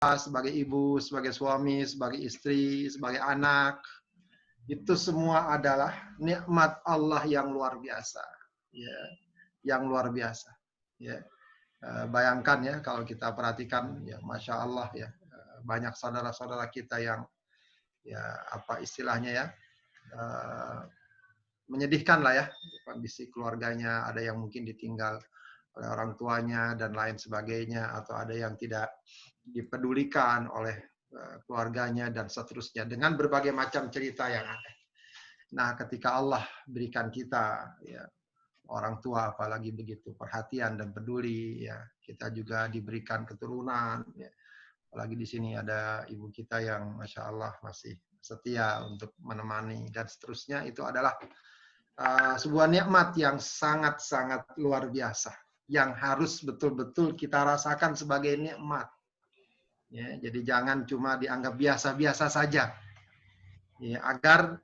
sebagai ibu, sebagai suami, sebagai istri, sebagai anak, itu semua adalah nikmat Allah yang luar biasa, ya, yang luar biasa. Ya. Bayangkan ya kalau kita perhatikan, ya, masya Allah ya, banyak saudara-saudara kita yang, ya, apa istilahnya ya, menyedihkan lah ya, kondisi keluarganya, ada yang mungkin ditinggal oleh orang tuanya dan lain sebagainya, atau ada yang tidak dipedulikan oleh keluarganya dan seterusnya, dengan berbagai macam cerita yang ada. Nah, ketika Allah berikan kita, ya, orang tua apalagi begitu perhatian dan peduli, ya, kita juga diberikan keturunan, ya. Apalagi di sini ada ibu kita yang masya Allah masih setia untuk menemani dan seterusnya, itu adalah sebuah nikmat yang sangat-sangat luar biasa, yang harus betul-betul kita rasakan sebagai nikmat. Ya, jadi jangan cuma dianggap biasa-biasa saja. Ya, agar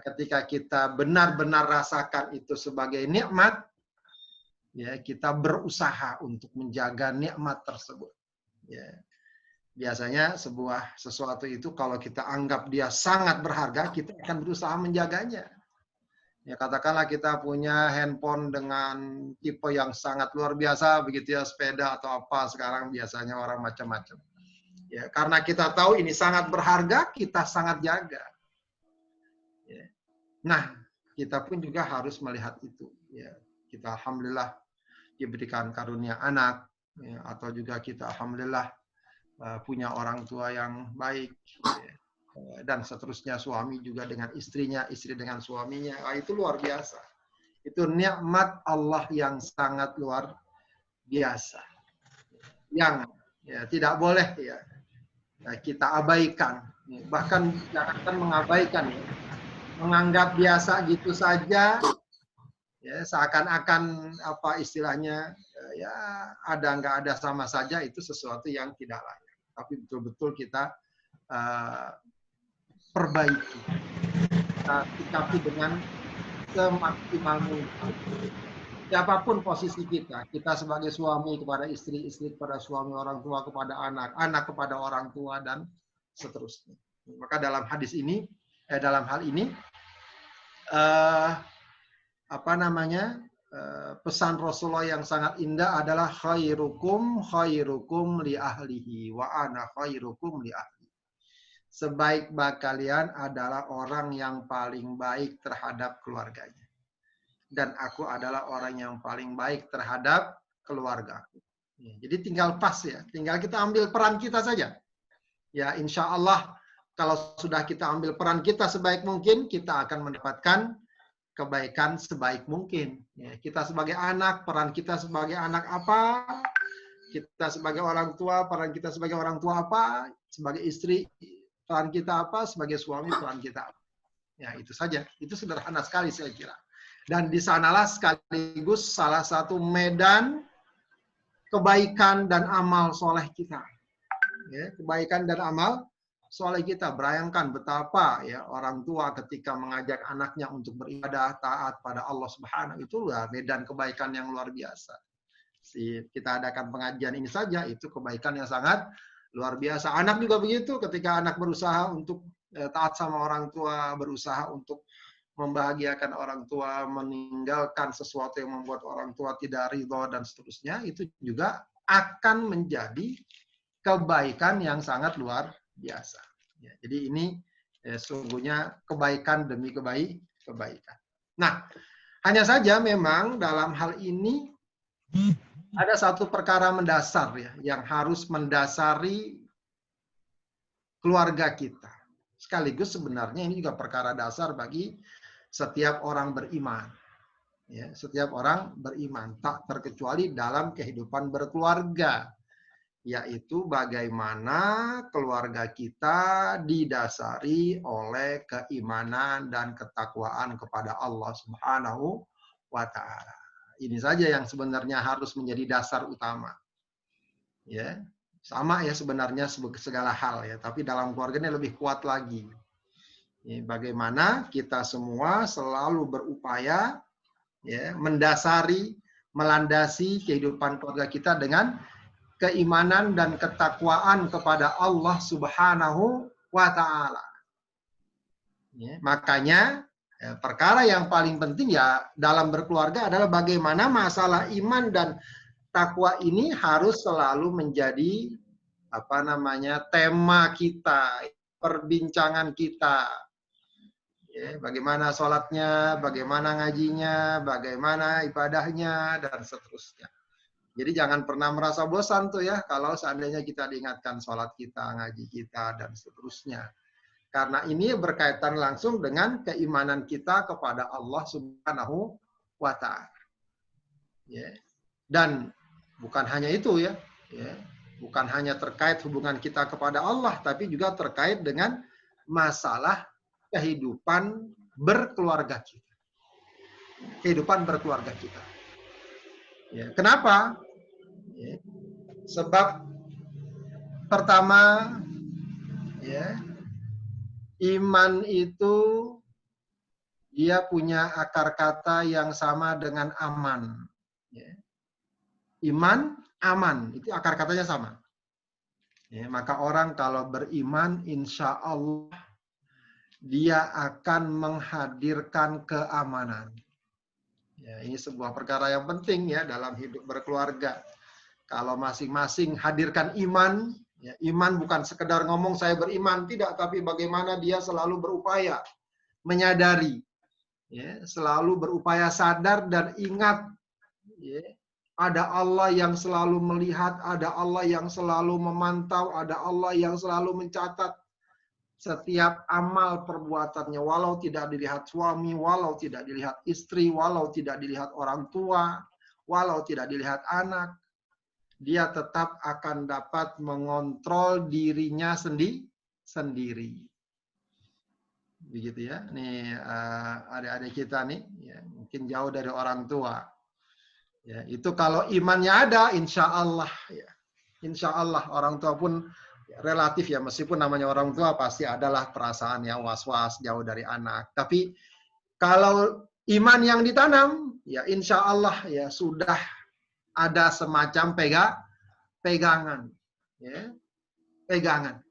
ketika kita benar-benar rasakan itu sebagai nikmat, ya, kita berusaha untuk menjaga nikmat tersebut. Ya. Biasanya sesuatu itu kalau kita anggap dia sangat berharga, kita akan berusaha menjaganya. Ya, katakanlah kita punya handphone dengan tipe yang sangat luar biasa, begitu ya, sepeda atau apa, sekarang biasanya orang macam-macam. Ya, karena kita tahu ini sangat berharga, kita sangat jaga. Ya. Nah, kita pun juga harus melihat itu. Ya, kita alhamdulillah diberikan karunia anak, ya, atau juga kita alhamdulillah punya orang tua yang baik, ya, dan seterusnya, suami juga dengan istrinya, istri dengan suaminya. Itu luar biasa. Itu nikmat Allah yang sangat luar biasa, yang, ya, tidak boleh, ya, kita abaikan. Bahkan jangan mengabaikan, ya, menganggap biasa gitu saja, ya, seakan-akan apa istilahnya, ya, ada nggak ada sama saja, itu sesuatu yang tidak layak. Tapi betul-betul kita perbaiki, kita sikapi dengan semaksimal mungkin. Siapapun posisi kita sebagai suami kepada istri, istri kepada suami, orang tua kepada anak, anak kepada orang tua, dan seterusnya. Maka dalam hadis ini, dalam hal ini, apa namanya, pesan Rasulullah yang sangat indah adalah khairukum li ahlihi wa ana khairukum li ahli. Sebaik-baik kalian adalah orang yang paling baik terhadap keluarganya. Dan aku adalah orang yang paling baik terhadap keluargaku. Jadi tinggal pas, ya, tinggal kita ambil peran kita saja. Ya, insya Allah kalau sudah kita ambil peran kita sebaik mungkin, kita akan mendapatkan kebaikan sebaik mungkin. Ya, kita sebagai anak, peran kita sebagai anak apa? Kita sebagai orang tua, peran kita sebagai orang tua apa? Sebagai istri, peran kita apa? Sebagai suami, peran kita apa? Ya, itu saja. Itu sederhana sekali saya kira. Dan di sanalah sekaligus salah satu medan kebaikan dan amal soleh kita. Ya, kebaikan dan amal soleh kita. Bayangkan betapa, ya, orang tua ketika mengajak anaknya untuk beribadah taat pada Allah Subhanahu, itu medan kebaikan yang luar biasa. Kita adakan pengajian ini saja, itu kebaikan yang sangat luar biasa. Anak juga begitu, ketika anak berusaha untuk taat sama orang tua, berusaha untuk membahagiakan orang tua, meninggalkan sesuatu yang membuat orang tua tidak ridho dan seterusnya, itu juga akan menjadi kebaikan yang sangat luar biasa. Ya, jadi ini sungguhnya kebaikan demi kebaikan. Nah, hanya saja memang dalam hal ini ada satu perkara mendasar, ya, yang harus mendasari keluarga kita. Sekaligus sebenarnya ini juga perkara dasar bagi setiap orang beriman. Ya, setiap orang beriman, tak terkecuali dalam kehidupan berkeluarga, yaitu bagaimana keluarga kita didasari oleh keimanan dan ketakwaan kepada Allah Subhanahu wa Ta'ala. Ini saja yang sebenarnya harus menjadi dasar utama. Ya, sama ya sebenarnya segala hal, ya, tapi dalam keluarga ini lebih kuat lagi. Ya, bagaimana kita semua selalu berupaya, ya, mendasari, melandasi kehidupan keluarga kita dengan keimanan dan ketakwaan kepada Allah Subhanahu wa Ta'ala. Ya, makanya perkara yang paling penting ya dalam berkeluarga adalah bagaimana masalah iman dan takwa ini harus selalu menjadi tema kita, perbincangan kita. Ya, bagaimana sholatnya, bagaimana ngajinya, bagaimana ibadahnya, dan seterusnya. Jadi jangan pernah merasa bosan tuh ya kalau seandainya kita diingatkan sholat kita, ngaji kita, dan seterusnya. Karena ini berkaitan langsung dengan keimanan kita kepada Allah Subhanahu wa Ta'ala. Ya. Dan bukan hanya itu ya. Bukan hanya terkait hubungan kita kepada Allah, tapi juga terkait dengan masalah kehidupan berkeluarga kita. Kehidupan berkeluarga kita. Ya. Kenapa? Ya. Sebab pertama, ya, iman itu dia punya akar kata yang sama dengan aman. Ya. Iman, aman, itu akar katanya sama. Ya, maka orang kalau beriman, insya Allah dia akan menghadirkan keamanan. Ya, ini sebuah perkara yang penting ya dalam hidup berkeluarga. Kalau masing-masing hadirkan iman, ya, iman bukan sekedar ngomong saya beriman, tidak, tapi bagaimana dia selalu berupaya menyadari, ya, selalu berupaya sadar dan ingat, ya, ada Allah yang selalu melihat, ada Allah yang selalu memantau, ada Allah yang selalu mencatat setiap amal perbuatannya, walau tidak dilihat suami, walau tidak dilihat istri, walau tidak dilihat orang tua, walau tidak dilihat anak, dia tetap akan dapat mengontrol dirinya sendiri. Begitu ya. Nih adik-adik kita nih, ya, mungkin jauh dari orang tua. Ya, itu kalau imannya ada, insya Allah, ya, insya Allah orang tua pun relatif ya, meskipun namanya orang tua pasti adalah perasaan yang was-was jauh dari anak. Tapi kalau iman yang ditanam, ya insya Allah ya sudah ada semacam pegangan, ya, pegangan.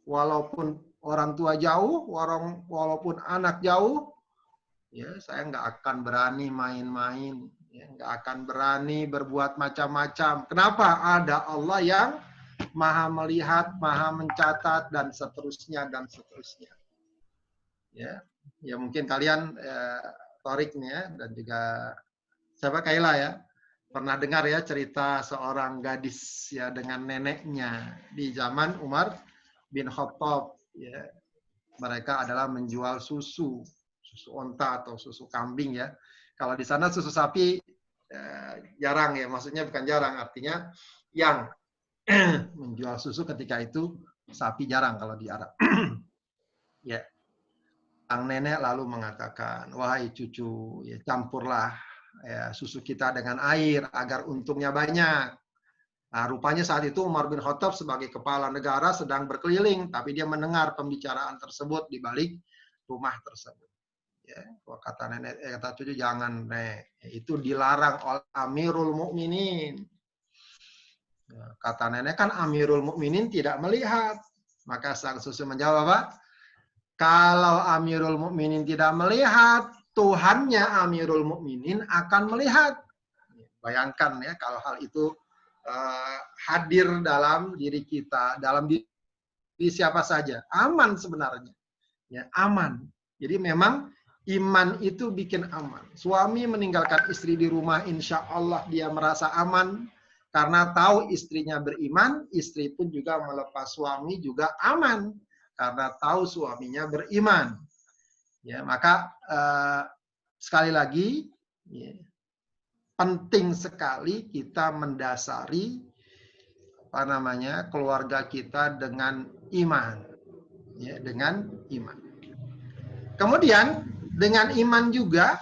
Walaupun orang tua jauh, walaupun anak jauh, ya saya nggak akan berani main-main, ya, nggak akan berani berbuat macam-macam. Kenapa? Ada Allah yang maha melihat, maha mencatat, dan seterusnya dan seterusnya. Ya, ya mungkin kalian Torik nih ya, dan juga siapa Kaila ya, pernah dengar ya cerita seorang gadis ya dengan neneknya di zaman Umar bin Khattab. Ya, mereka adalah menjual susu onta atau susu kambing ya. Kalau di sana susu sapi jarang ya, maksudnya bukan jarang, artinya yang menjual susu ketika itu sapi jarang kalau di Arab. Ya, sang nenek lalu mengatakan, wahai cucu, ya, campurlah ya, susu kita dengan air agar untungnya banyak. Nah, rupanya saat itu Umar bin Khattab sebagai kepala negara sedang berkeliling, tapi dia mendengar pembicaraan tersebut di balik rumah tersebut. Ya, kata nenek, kata cucu, jangan nek, itu dilarang oleh Amirul Mukminin. Ya, kata nenek kan Amirul Mukminin tidak melihat. Maka sang susu menjawab apa? Kalau Amirul Mukminin tidak melihat, Tuhannya Amirul Mukminin akan melihat. Bayangkan ya kalau hal itu hadir dalam diri kita, dalam diri siapa saja, aman sebenarnya, ya aman. Jadi memang iman itu bikin aman. Suami meninggalkan istri di rumah, insya Allah dia merasa aman karena tahu istrinya beriman. Istri pun juga melepas suami juga aman karena tahu suaminya beriman. Ya, maka sekali lagi, ya, penting sekali kita mendasari keluarga kita dengan iman, ya, dengan iman. Kemudian dengan iman juga,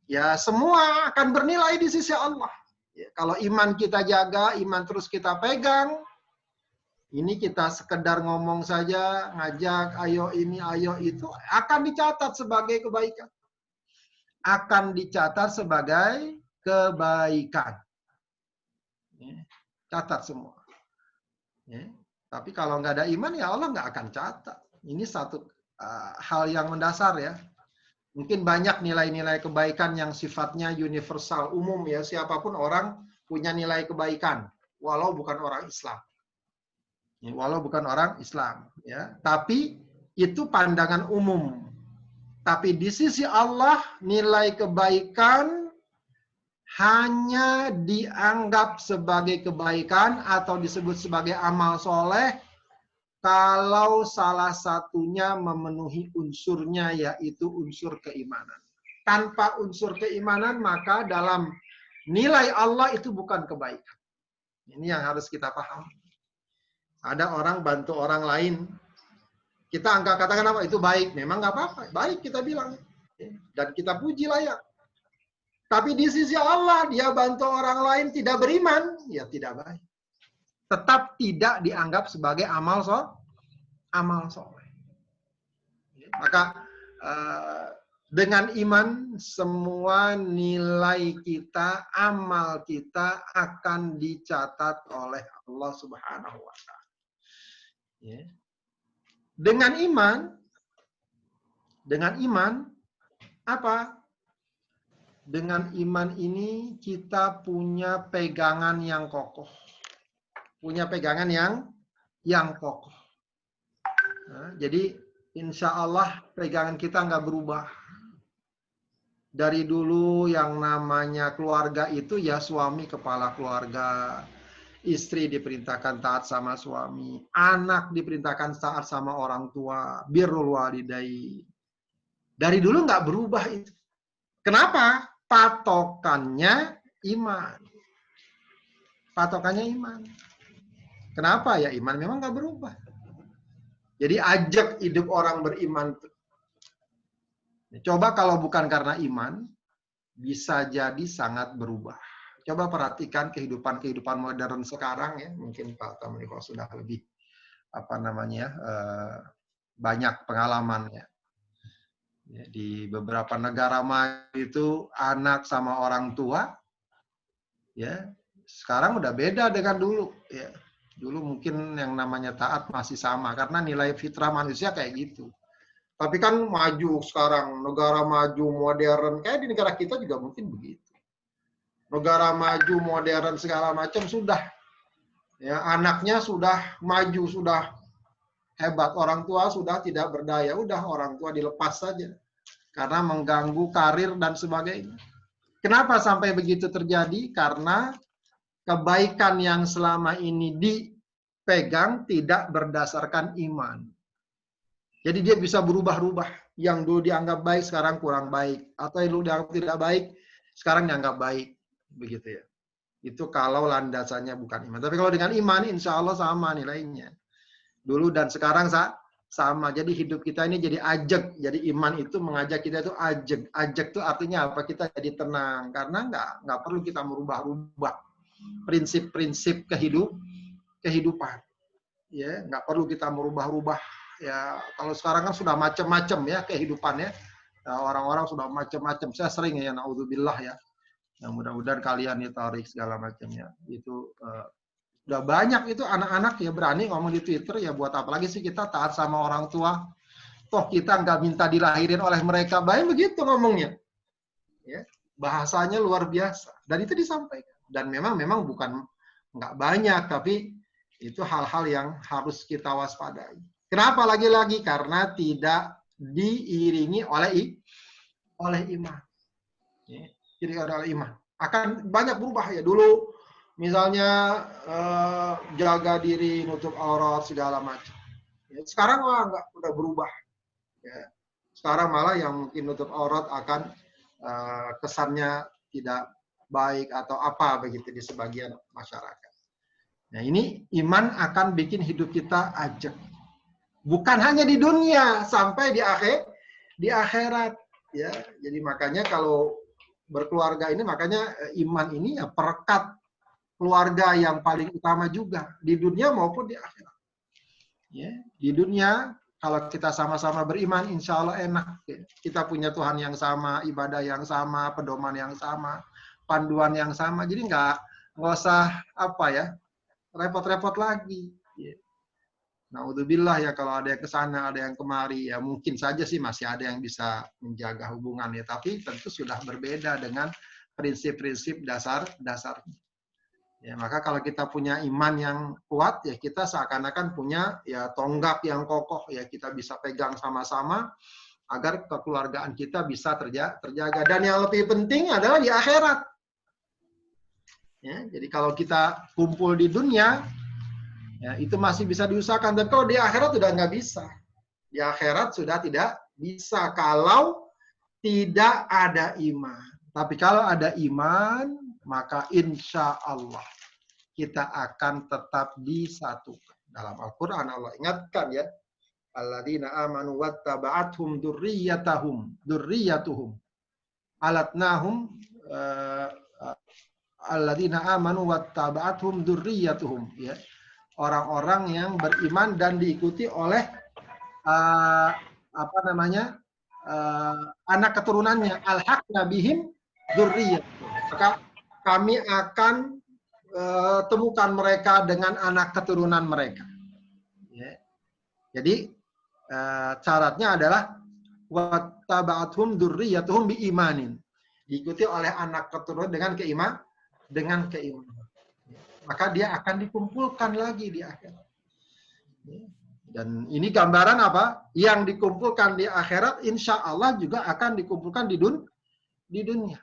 ya semua akan bernilai di sisi Allah. Ya, kalau iman kita jaga, iman terus kita pegang, ini kita sekedar ngomong saja, ngajak, ayo ini, ayo itu, akan dicatat sebagai kebaikan. Akan dicatat sebagai kebaikan. Catat semua. Ya. Tapi kalau nggak ada iman, ya Allah nggak akan catat. Ini satu hal yang mendasar ya. Mungkin banyak nilai-nilai kebaikan yang sifatnya universal, umum ya. Siapapun orang punya nilai kebaikan, walau bukan orang Islam. Ya, walau bukan orang Islam. Ya. Tapi itu pandangan umum. Tapi di sisi Allah, nilai kebaikan hanya dianggap sebagai kebaikan atau disebut sebagai amal soleh kalau salah satunya memenuhi unsurnya, yaitu unsur keimanan. Tanpa unsur keimanan, maka dalam nilai Allah itu bukan kebaikan. Ini yang harus kita pahami. Ada orang bantu orang lain, kita katakan apa? Itu baik. Memang nggak apa-apa. Baik kita bilang. Dan kita puji layak. Tapi di sisi Allah, dia bantu orang lain tidak beriman, ya tidak baik. Tetap tidak dianggap sebagai amal soleh. Maka dengan iman, semua nilai kita, amal kita akan dicatat oleh Allah Subhanahu wa Ta'ala. Dengan iman, apa? Dengan iman ini kita punya pegangan yang kokoh. Punya pegangan yang kokoh. Nah, jadi insya Allah pegangan kita nggak berubah. Dari dulu yang namanya keluarga itu ya suami kepala keluarga. Istri diperintahkan taat sama suami. Anak diperintahkan taat sama orang tua. Birrul walidain. Dari dulu nggak berubah itu. Kenapa? Patokannya iman. Patokannya iman. Kenapa ya iman memang nggak berubah. Jadi ajak hidup orang beriman. Coba kalau bukan karena iman, bisa jadi sangat berubah. Coba perhatikan kehidupan modern sekarang ya. Mungkin Pak Tamliko sudah lebih banyak pengalamannya. Ya, di beberapa negara maju itu anak sama orang tua, ya sekarang udah beda dengan dulu. Ya, dulu mungkin yang namanya taat masih sama karena nilai fitrah manusia kayak gitu. Tapi kan maju sekarang, negara maju modern, kayak di negara kita juga mungkin begitu. Negara maju modern segala macam sudah, ya anaknya sudah maju, sudah hebat, orang tua sudah tidak berdaya, udah orang tua dilepas saja. Karena mengganggu karir dan sebagainya. Kenapa sampai begitu terjadi? Karena kebaikan yang selama ini dipegang tidak berdasarkan iman. Jadi dia bisa berubah-ubah. Yang dulu dianggap baik, sekarang kurang baik. Atau yang dulu dianggap tidak baik, sekarang dianggap baik. Begitu ya. Itu kalau landasannya bukan iman. Tapi kalau dengan iman, insya Allah sama nilainya. Dulu dan sekarang sama. Jadi hidup kita ini jadi ajak. Jadi iman itu mengajak kita itu ajak. Ajak itu artinya apa? Kita jadi tenang. Karena nggak perlu kita merubah-rubah prinsip-prinsip kehidupan. Ya, nggak perlu kita merubah-rubah. Ya, kalau sekarang kan sudah macam-macam ya kehidupannya. Nah, orang-orang sudah macam-macam. Saya sering ya, naudzubillah ya. Yang mudah-mudahan kalian ditarik segala macamnya. Itu udah banyak itu anak-anak ya berani ngomong di Twitter, ya buat apa lagi sih kita taat sama orang tua? Toh kita nggak minta dilahirin oleh mereka. Baik begitu ngomongnya. Ya, bahasanya luar biasa. Dan itu disampaikan. Dan memang bukan nggak banyak, tapi itu hal-hal yang harus kita waspadai. Kenapa lagi-lagi? Karena tidak diiringi oleh iman. Ya, jadi oleh iman. Akan banyak berubah ya. Dulu misalnya jaga diri, nutup aurat segala macam. Ya, sekarang udah berubah. Ya. Sekarang malah yang mungkin nutup aurat akan kesannya tidak baik atau apa begitu di sebagian masyarakat. Nah ini iman akan bikin hidup kita ajak. Bukan hanya di dunia, sampai di akhirat. Ya, jadi makanya kalau berkeluarga ini, makanya iman ini ya perekat keluarga yang paling utama juga di dunia maupun di akhirat. Ya, di dunia kalau kita sama-sama beriman, insya Allah enak. Ya. Kita punya Tuhan yang sama, ibadah yang sama, pedoman yang sama, panduan yang sama. Jadi nggak usah repot-repot lagi. Ya. Naudzubillah ya kalau ada yang ke sana, ada yang kemari, ya mungkin saja sih masih ada yang bisa menjaga hubungan ya, tapi tentu sudah berbeda dengan prinsip-prinsip dasar-dasar. Ya, maka kalau kita punya iman yang kuat ya kita seakan-akan punya ya tonggak yang kokoh ya kita bisa pegang sama-sama agar kekeluargaan kita bisa terjaga. Dan yang lebih penting adalah di akhirat. Ya, jadi kalau kita kumpul di dunia, ya, itu masih bisa diusahakan. Dan kalau di akhirat sudah nggak bisa. Di akhirat sudah tidak bisa kalau tidak ada iman. Tapi kalau ada iman, maka insya Allah kita akan tetap disatukan. Dalam Al-Quran Allah ingatkan ya, alladzina amanu wattaba'athum dzurriyyatuhum alatnahum alladzina amanu wattaba'athum dzurriyyatuhum ya. Orang-orang yang beriman dan diikuti oleh anak keturunannya, alhaqna bihim dzurriyyatuhum. Maka kami akan temukan mereka dengan anak keturunan mereka. Ya. Jadi syaratnya adalah wattaba'athum dzurriyyatuhum biimanin. Diikuti oleh anak keturunan dengan keimanan. Maka dia akan dikumpulkan lagi di akhirat. Dan ini gambaran apa? Yang dikumpulkan di akhirat insya Allah juga akan dikumpulkan di dunia.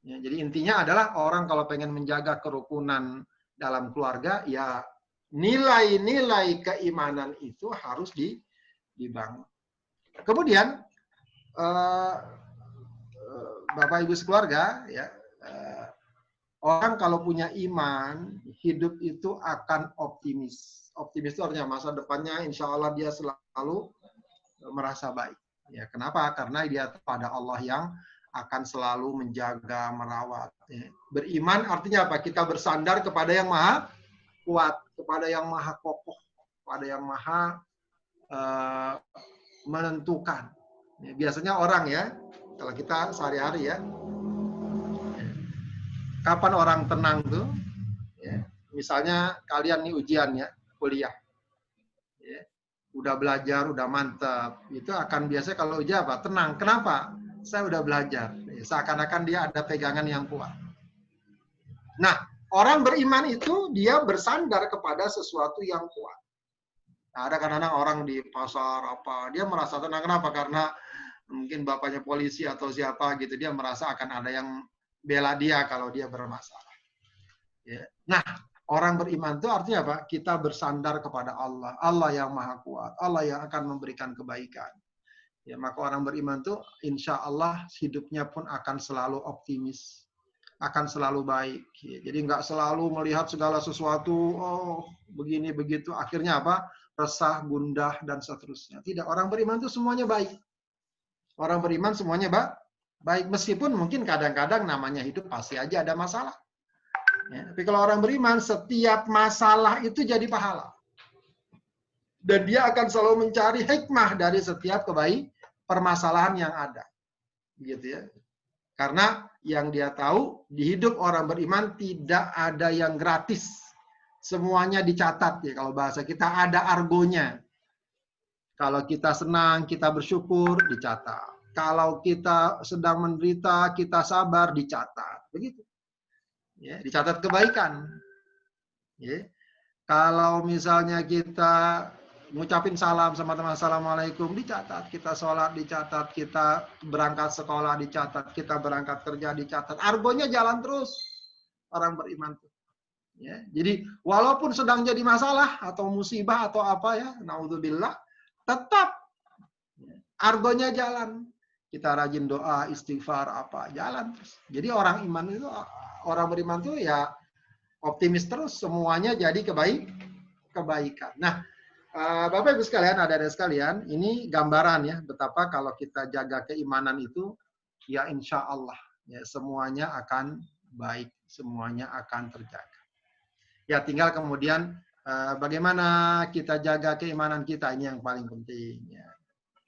Ya, jadi intinya adalah orang kalau pengen menjaga kerukunan dalam keluarga, ya nilai-nilai keimanan itu harus dibangun. Kemudian Bapak Ibu sekeluarga, ya orang kalau punya iman, hidup itu akan optimis. Optimis itu artinya masa depannya insya Allah dia selalu merasa baik. Ya, kenapa? Karena dia pada Allah yang akan selalu menjaga, merawat. Ya. Beriman artinya apa? Kita bersandar kepada yang maha kuat, kepada yang maha kokoh, kepada yang maha menentukan. Ya, biasanya orang ya, kalau kita sehari-hari ya, kapan orang tenang tuh? Ya. Misalnya kalian nih ujian ya, kuliah. Ya. Udah belajar, udah mantap. Itu akan biasanya kalau ujian apa? Tenang. Kenapa? Saya udah belajar. Ya, seakan-akan dia ada pegangan yang kuat. Nah, orang beriman itu dia bersandar kepada sesuatu yang kuat. Nah, ada kadang-kadang orang di pasar apa, dia merasa tenang. Kenapa? Karena mungkin bapaknya polisi atau siapa gitu, dia merasa akan ada yang bela dia kalau dia bermasalah. Ya. Nah, orang beriman itu artinya apa? Kita bersandar kepada Allah. Allah yang maha kuat. Allah yang akan memberikan kebaikan. Ya, maka orang beriman itu insya Allah hidupnya pun akan selalu optimis. Akan selalu baik. Ya, jadi nggak selalu melihat segala sesuatu, oh begini, begitu. Akhirnya apa? Resah, gundah, dan seterusnya. Tidak, orang beriman itu semuanya baik. Orang beriman semuanya baik, meskipun mungkin kadang-kadang namanya hidup pasti aja ada masalah. Ya, tapi kalau orang beriman, setiap masalah itu jadi pahala. Dan dia akan selalu mencari hikmah dari setiap permasalahan yang ada. Gitu ya. Karena yang dia tahu, di hidup orang beriman tidak ada yang gratis. Semuanya dicatat ya. Kalau bahasa kita ada argonya. Kalau kita senang, kita bersyukur, dicatat. Kalau kita sedang menderita, kita sabar, dicatat. Begitu. Ya, dicatat kebaikan. Ya. Kalau misalnya kita ngucapin salam sama teman, assalamualaikum, dicatat. Kita sholat, dicatat. Kita berangkat sekolah, dicatat. Kita berangkat kerja, dicatat. Argonya jalan terus. Orang beriman tuh. Ya. Jadi walaupun sedang jadi masalah atau musibah atau apa ya, naudzubillah, tetap argonya jalan. Kita rajin doa, istighfar, apa, jalan terus. Jadi orang iman itu, orang beriman itu ya optimis terus, semuanya jadi kebaikan. Nah, Bapak Ibu sekalian, adik-adik sekalian, ini gambaran ya, betapa kalau kita jaga keimanan itu, ya insya Allah, ya semuanya akan baik, semuanya akan terjaga. Ya tinggal kemudian bagaimana kita jaga keimanan kita, ini yang paling penting. Ya.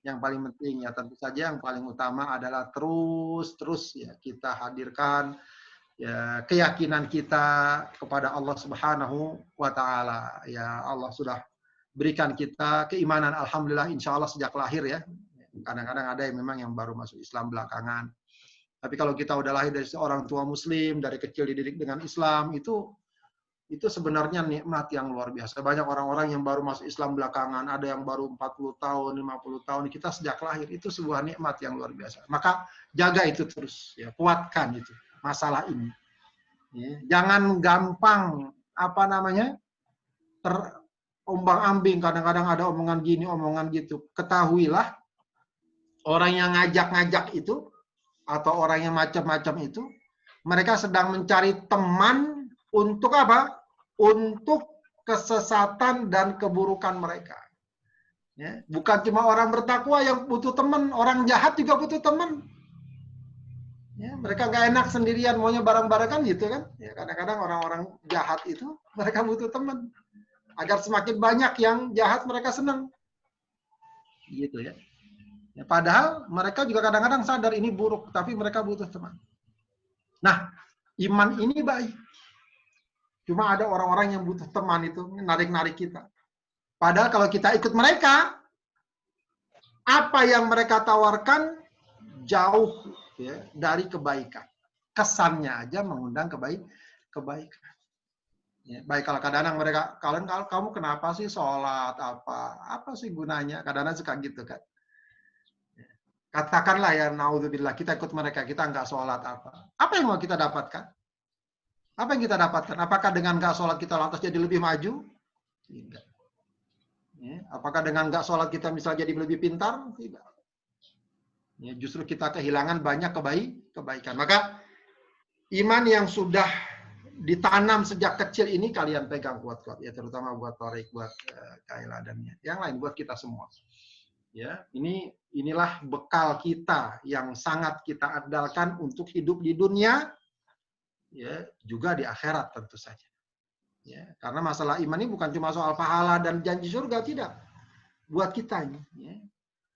Yang paling penting ya tentu saja yang paling utama adalah terus ya kita hadirkan ya keyakinan kita kepada Allah Subhanahu wa taala. Ya Allah sudah berikan kita keimanan alhamdulillah insya Allah sejak lahir ya. Kadang-kadang ada yang memang yang baru masuk Islam belakangan. Tapi kalau kita udah lahir dari seorang tua muslim, dari kecil dididik dengan Islam, itu sebenarnya nikmat yang luar biasa. Banyak orang-orang yang baru masuk Islam belakangan, ada yang baru 40 tahun, 50 tahun, kita sejak lahir, itu sebuah nikmat yang luar biasa. Maka jaga itu terus, ya, kuatkan itu, masalah ini. Ya. Jangan gampang, terombang-ambing, kadang-kadang ada omongan gini, omongan gitu. Ketahuilah, orang yang ngajak-ngajak itu, atau orang yang macam-macam itu, mereka sedang mencari teman untuk apa? Untuk kesesatan dan keburukan mereka. Ya, bukan cuma orang bertakwa yang butuh teman, orang jahat juga butuh teman. Ya, mereka nggak enak sendirian, maunya bareng-bareng kan gitu kan. Ya, kadang-kadang orang-orang jahat itu mereka butuh teman. Agar semakin banyak yang jahat mereka senang. Gitu ya. Ya, padahal mereka juga kadang-kadang sadar ini buruk, tapi mereka butuh teman. Nah, iman ini baik. Cuma ada orang-orang yang butuh teman itu, narik-narik kita. Padahal kalau kita ikut mereka, apa yang mereka tawarkan jauh ya, dari kebaikan. Kesannya aja mengundang kebaikan. Ya, baik kalau kadang-kadang mereka, kalau kamu kenapa sih sholat, apa sih gunanya? Kadang-kadang suka gitu kan. Katakanlah ya, naudzubillah, kita ikut mereka, kita nggak sholat apa. Apa yang mau kita dapatkan? Apa yang kita dapatkan? Apakah dengan nggak sholat kita lantas jadi lebih maju? Tidak. Ya, apakah dengan nggak sholat kita misalnya jadi lebih pintar? Tidak. Ya, justru kita kehilangan banyak kebaikan. Maka iman yang sudah ditanam sejak kecil ini kalian pegang kuat-kuat. Ya, terutama buat Torik, buat Kaila dan yang lain, buat kita semua. Ya, inilah bekal kita yang sangat kita andalkan untuk hidup di dunia, ya, juga di akhirat tentu saja. Ya, karena masalah iman ini bukan cuma soal pahala dan janji surga, tidak. Buat kita ini. Ya.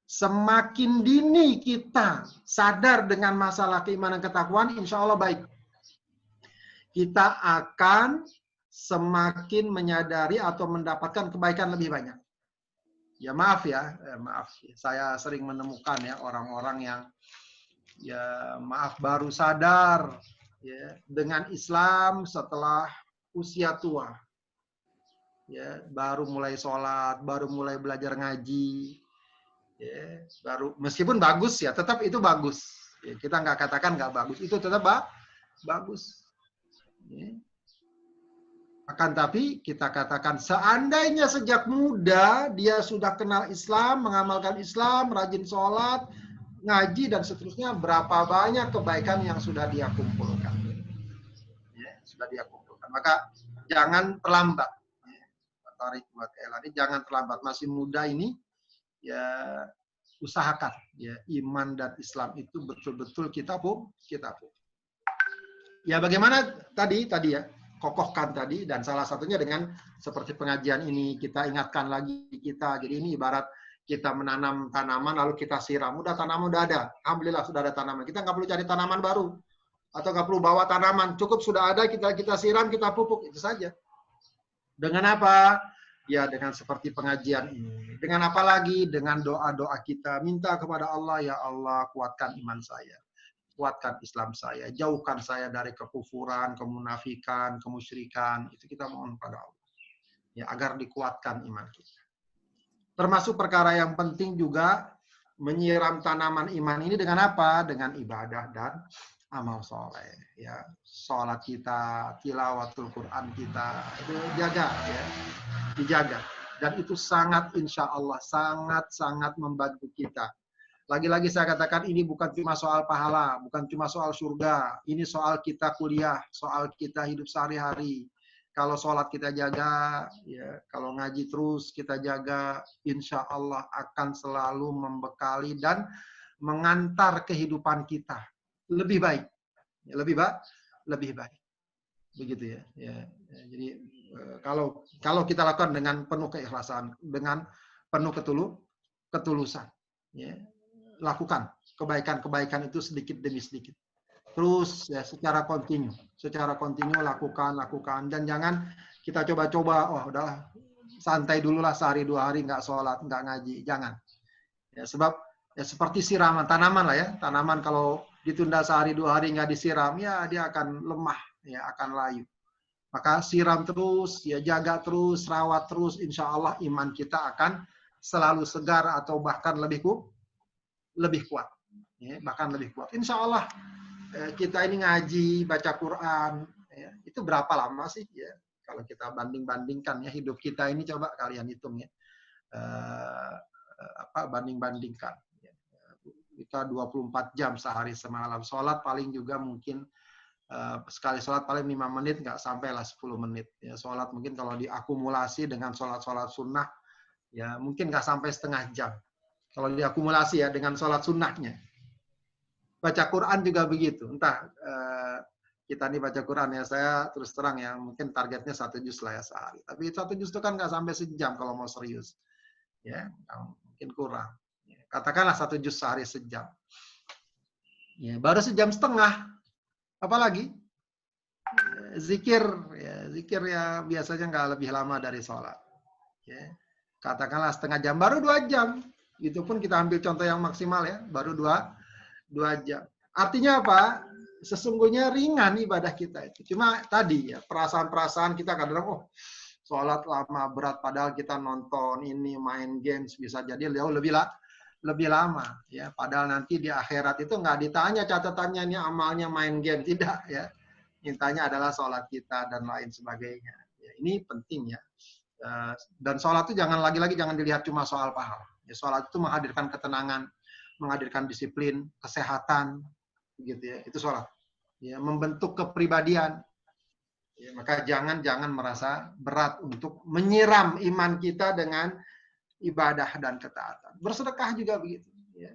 Semakin dini kita sadar dengan masalah keimanan ketakwaan, insya Allah baik. Kita akan semakin menyadari atau mendapatkan kebaikan lebih banyak. Ya maaf ya, saya sering menemukan ya orang-orang yang ya maaf baru sadar ya dengan Islam setelah usia tua. Ya, baru mulai sholat, baru mulai belajar ngaji. Ya, baru meskipun bagus ya, tetap itu bagus. Ya, kita nggak katakan nggak bagus, itu tetap bagus. Ya. Akan tapi kita katakan seandainya sejak muda dia sudah kenal Islam, mengamalkan Islam, rajin sholat, ngaji dan seterusnya, berapa banyak kebaikan yang sudah dia kumpulkan. Ya, sudah dia kumpulkan. Maka jangan terlambat. Tarik buat Elani, jangan terlambat. Masih muda ini, ya usahakan. Ya, iman dan Islam itu betul-betul kita pun. Ya bagaimana tadi ya. Kokohkan tadi, dan salah satunya dengan seperti pengajian ini, kita ingatkan lagi kita, jadi ini ibarat kita menanam tanaman lalu kita siram, udah tanaman udah ada, alhamdulillah sudah ada tanaman, kita nggak perlu cari tanaman baru, atau nggak perlu bawa tanaman, cukup sudah ada, kita siram, kita pupuk, itu saja. Dengan apa? Ya dengan seperti pengajian ini, dengan apa lagi? Dengan doa-doa kita, minta kepada Allah, ya Allah kuatkan iman saya, kuatkan Islam saya, jauhkan saya dari kekufuran, kemunafikan, kemusyrikan. Itu kita mohon pada Allah. Ya, agar dikuatkan iman kita. Termasuk perkara yang penting juga menyiram tanaman iman ini dengan apa? Dengan ibadah dan amal soleh. Ya, sholat kita, tilawatul Quran kita, itu jaga ya, dijaga. Dan itu sangat insya Allah sangat membantu kita. Lagi-lagi saya katakan ini bukan cuma soal pahala, bukan cuma soal surga. Ini soal kita kuliah, soal kita hidup sehari-hari. Kalau sholat kita jaga, ya, kalau ngaji terus kita jaga, insya Allah akan selalu membekali dan mengantar kehidupan kita lebih baik, ya, lebih baik. Begitu ya. Jadi kalau kita lakukan dengan penuh keikhlasan, dengan penuh ketulusan, ya. Lakukan kebaikan-kebaikan itu sedikit demi sedikit. Terus ya secara kontinu lakukan, dan jangan kita coba-coba, oh udahlah santai dulu lah sehari 2 hari nggak sholat, nggak ngaji, jangan. Ya, sebab ya seperti siraman tanaman lah ya, tanaman kalau ditunda sehari 2 hari nggak disiram, ya dia akan lemah, ya akan layu. Maka siram terus, ya jaga terus, rawat terus, insya Allah iman kita akan selalu segar atau bahkan lebih kuat. Ya, bahkan lebih kuat. Insya Allah kita ini ngaji, baca Quran, ya, itu berapa lama sih ya? Kalau kita banding-bandingkan ya hidup kita ini, coba kalian hitung ya, banding-bandingkan. Ya. Kita 24 jam sehari semalam, sholat paling juga mungkin sekali sholat paling 5 menit, nggak sampai lah 10 menit. Ya, sholat mungkin kalau diakumulasi dengan sholat-sholat sunnah, ya mungkin nggak sampai setengah jam. Kalau diakumulasi ya dengan sholat sunnahnya. Baca Quran juga begitu. Entah kita nih baca Quran ya, saya terus terang ya, mungkin targetnya 1 juz lah ya sehari. Tapi 1 juz itu kan nggak sampai sejam kalau mau serius. Ya, mungkin kurang. Ya, katakanlah 1 juz sehari sejam. Ya, baru 1,5 jam. Apalagi zikir ya biasanya nggak lebih lama dari sholat. Ya, katakanlah setengah jam, baru 2 jam. Itu pun kita ambil contoh yang maksimal ya, baru 2 jam. Artinya apa? Sesungguhnya ringan ibadah kita itu. Cuma tadi ya, perasaan-perasaan kita kadang sholat lama berat, padahal kita nonton ini, main games, bisa jadi jauh lebih lama ya. Padahal nanti di akhirat itu nggak ditanya catatannya ini amalnya main game, tidak ya. Mintanya adalah sholat kita dan lain sebagainya. Ya, ini penting ya. Dan sholat itu jangan dilihat cuma soal pahala. Ya, sholat itu menghadirkan ketenangan, menghadirkan disiplin, kesehatan, gitu ya. Itu sholat. Ya, membentuk kepribadian. Ya, maka jangan merasa berat untuk menyiram iman kita dengan ibadah dan ketaatan. Bersedekah juga begitu. Ya.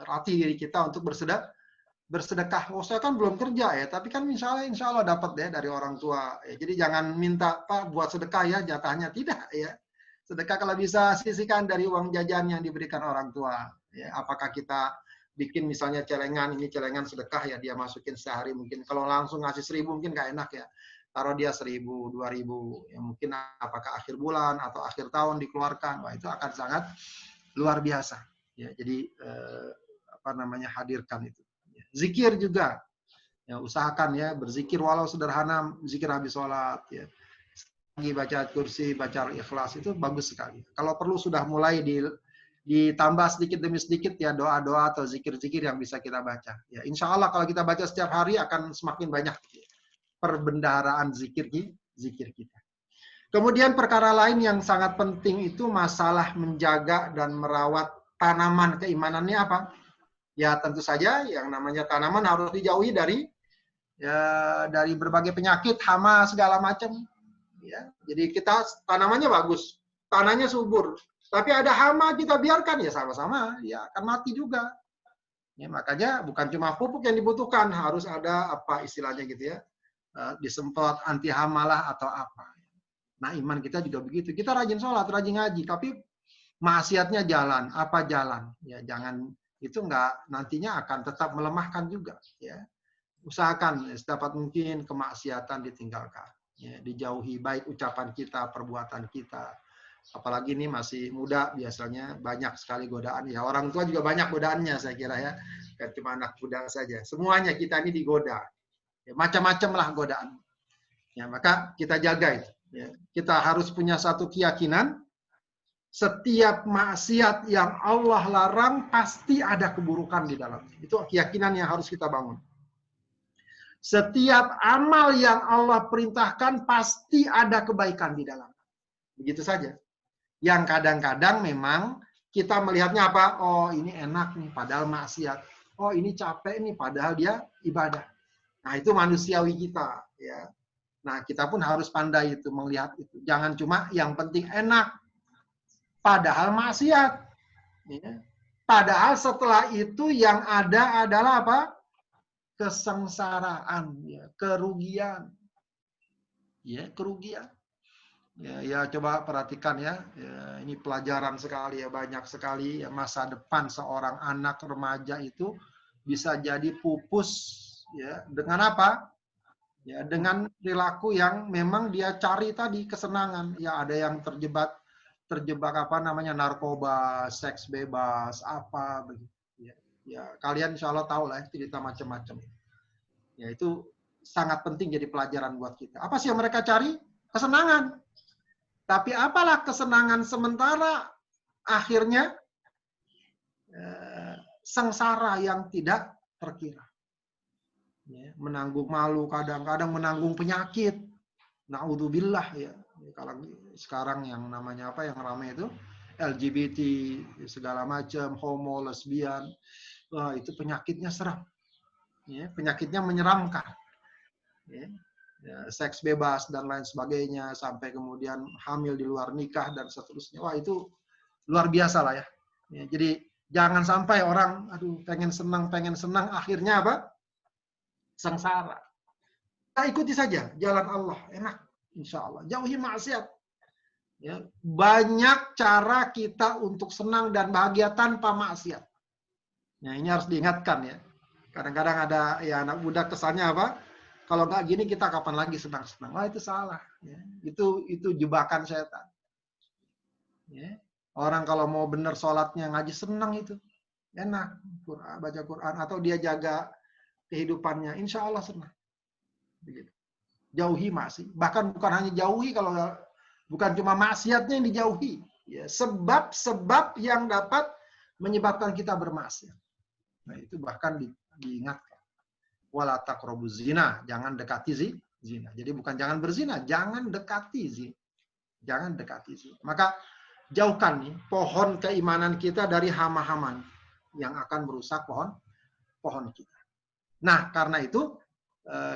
Latih diri kita untuk bersedekah. Oh, saya kan belum kerja ya, tapi kan insya Allah dapat ya dari orang tua. Ya, jadi jangan minta Pak buat sedekah ya, jatahnya tidak ya. Sedekah kalau bisa sisihkan dari uang jajan yang diberikan orang tua. Ya, apakah kita bikin misalnya celengan, ini celengan sedekah ya, dia masukin sehari mungkin. Kalau langsung ngasih 1.000 mungkin nggak enak ya. Taruh dia 1.000, 2.000, ya mungkin apakah akhir bulan atau akhir tahun dikeluarkan. Wah, itu akan sangat luar biasa. Ya, jadi hadirkan itu. Zikir juga, ya usahakan ya berzikir walau sederhana, zikir habis sholat, ya lagi baca kursi, baca ikhlas itu bagus sekali. Kalau perlu sudah mulai ditambah sedikit demi sedikit ya doa-doa atau zikir-zikir yang bisa kita baca. Ya insya Allah kalau kita baca setiap hari akan semakin banyak perbendaharaan zikir kita. Kemudian perkara lain yang sangat penting itu masalah menjaga dan merawat tanaman keimanannya apa? Ya tentu saja yang namanya tanaman harus dijauhi dari berbagai penyakit, hama segala macam. Ya, jadi kita tanamannya bagus, tanahnya subur, tapi ada hama kita biarkan ya sama-sama, ya akan mati juga. Ya, makanya bukan cuma pupuk yang dibutuhkan, harus ada apa istilahnya gitu ya, disemprot anti hama lah atau apa. Nah iman kita juga begitu, kita rajin sholat, rajin ngaji, tapi maksiatnya jalan, apa jalan? Ya jangan. Itu nantinya akan tetap melemahkan juga ya. Usahakan sedapat mungkin kemaksiatan ditinggalkan ya, dijauhi, baik ucapan kita, perbuatan kita. Apalagi ini masih muda, biasanya banyak sekali godaan ya. Orang tua juga banyak godaannya saya kira ya, bukan cuma anak muda saja, semuanya kita ini digoda ya, macam-macam lah godaan ya. Maka kita jaga itu ya. Kita harus punya satu keyakinan, setiap maksiat yang Allah larang pasti ada keburukan di dalamnya. Itu keyakinan yang harus kita bangun. Setiap amal yang Allah perintahkan pasti ada kebaikan di dalamnya. Begitu saja. Yang kadang-kadang memang kita melihatnya apa? Oh ini enak nih, padahal maksiat. Oh ini capek nih, padahal dia ibadah. Nah itu manusiawi kita. Ya. Nah kita pun harus pandai itu, melihat itu. Jangan cuma yang penting enak. Padahal maksiat. Ya. Padahal setelah itu yang ada adalah apa? Kesengsaraan, ya, kerugian. Ya, kerugian. Ya, coba perhatikan ya. Ini pelajaran sekali ya, banyak sekali ya, masa depan seorang anak remaja itu bisa jadi pupus ya dengan apa? Ya, dengan perilaku yang memang dia cari tadi kesenangan. Ya, ada yang terjebak apa namanya narkoba, seks bebas, apa begitu. Ya, ya kalian insya Allah tahu lah cerita macam-macam. Ya itu sangat penting jadi pelajaran buat kita. Apa sih yang mereka cari? Kesenangan. Tapi apalah kesenangan sementara akhirnya sengsara yang tidak terkira. Ya, menanggung malu, kadang-kadang menanggung penyakit. Naudzubillah ya. Kalau sekarang yang namanya apa yang ramai itu LGBT segala macam, homo, lesbian, wah itu penyakitnya seram. Ya, penyakitnya menyeramkan. Ya, ya, seks bebas dan lain sebagainya sampai kemudian hamil di luar nikah dan seterusnya. Wah itu luar biasa lah ya. Ya jadi jangan sampai orang aduh pengen senang akhirnya apa? Sengsara. Kita ikuti saja jalan Allah, enak insya Allah. Jauhi maksiat. Ya, banyak cara kita untuk senang dan bahagia tanpa maksiat. Nah ini harus diingatkan ya. Kadang-kadang ada ya anak muda kesannya apa? Kalau nggak gini kita kapan lagi senang-senang? Wah itu salah. Ya. Itu jebakan setan. Ya. Orang kalau mau bener sholatnya ngaji senang itu. Enak baca Quran atau dia jaga kehidupannya, insya Allah senang. Begitu. Jauhi maksiat. Bahkan bukan hanya jauhi, kalau bukan cuma maksiatnya yang dijauhi. Ya, sebab-sebab yang dapat menyebabkan kita bermaksiat. Nah itu bahkan diingatkan. Wala taqrabuz zina, jangan dekati zina. Jadi bukan jangan berzina, jangan dekati zina. Jangan dekati zina. Maka jauhkan nih pohon keimanan kita dari hama-hama yang akan merusak pohon kita. Nah, karena itu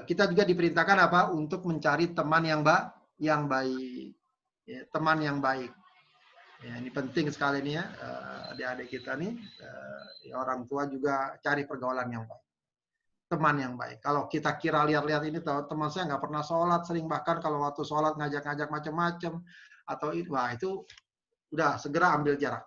kita juga diperintahkan apa? Untuk mencari teman yang baik. Ya, teman yang baik. Ya, ini penting sekali nih ya, adik-adik kita nih, orang tua juga cari pergaulan yang baik. Teman yang baik. Kalau kita kira lihat-lihat ini, teman saya nggak pernah sholat, sering bahkan kalau waktu sholat ngajak-ngajak macam-macam, atau wah itu udah segera ambil jarak.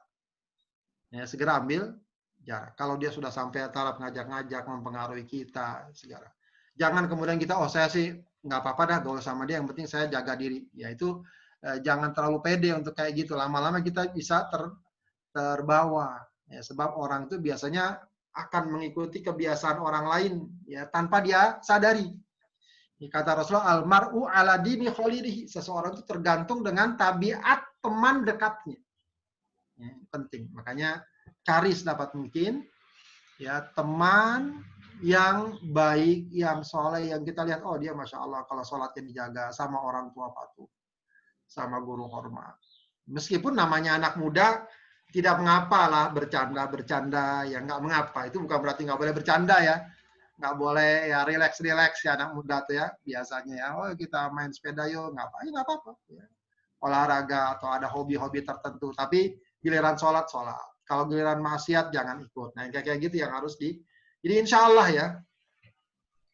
Ya, segera ambil jarak. Kalau dia sudah sampai taraf ngajak-ngajak, mempengaruhi kita, segala. Jangan kemudian kita, oh saya sih nggak apa-apa dah gaul sama dia, yang penting saya jaga diri. Ya itu jangan terlalu pede untuk kayak gitu. Lama-lama kita bisa terbawa. Ya, sebab orang itu biasanya akan mengikuti kebiasaan orang lain ya tanpa dia sadari. Kata Rasulullah, almar'u ala dini khalilihi. Seseorang itu tergantung dengan tabiat teman dekatnya. Ya, penting. Makanya cari sedapat mungkin ya teman yang baik, yang soleh, yang kita lihat, oh dia Masya Allah kalau sholatnya dijaga, sama orang tua patuh, sama guru hormat. Meskipun namanya anak muda, tidak mengapa lah bercanda, ya nggak mengapa. Itu bukan berarti nggak boleh bercanda ya. Nggak boleh ya relax ya anak muda tuh ya. Biasanya ya, oh kita main sepeda yuk, ngapain, nggak apa-apa. Ya. Olahraga atau ada hobi-hobi tertentu. Tapi giliran sholat. Kalau giliran maksiat jangan ikut. Nah kayak gitu yang harus Jadi insya Allah ya,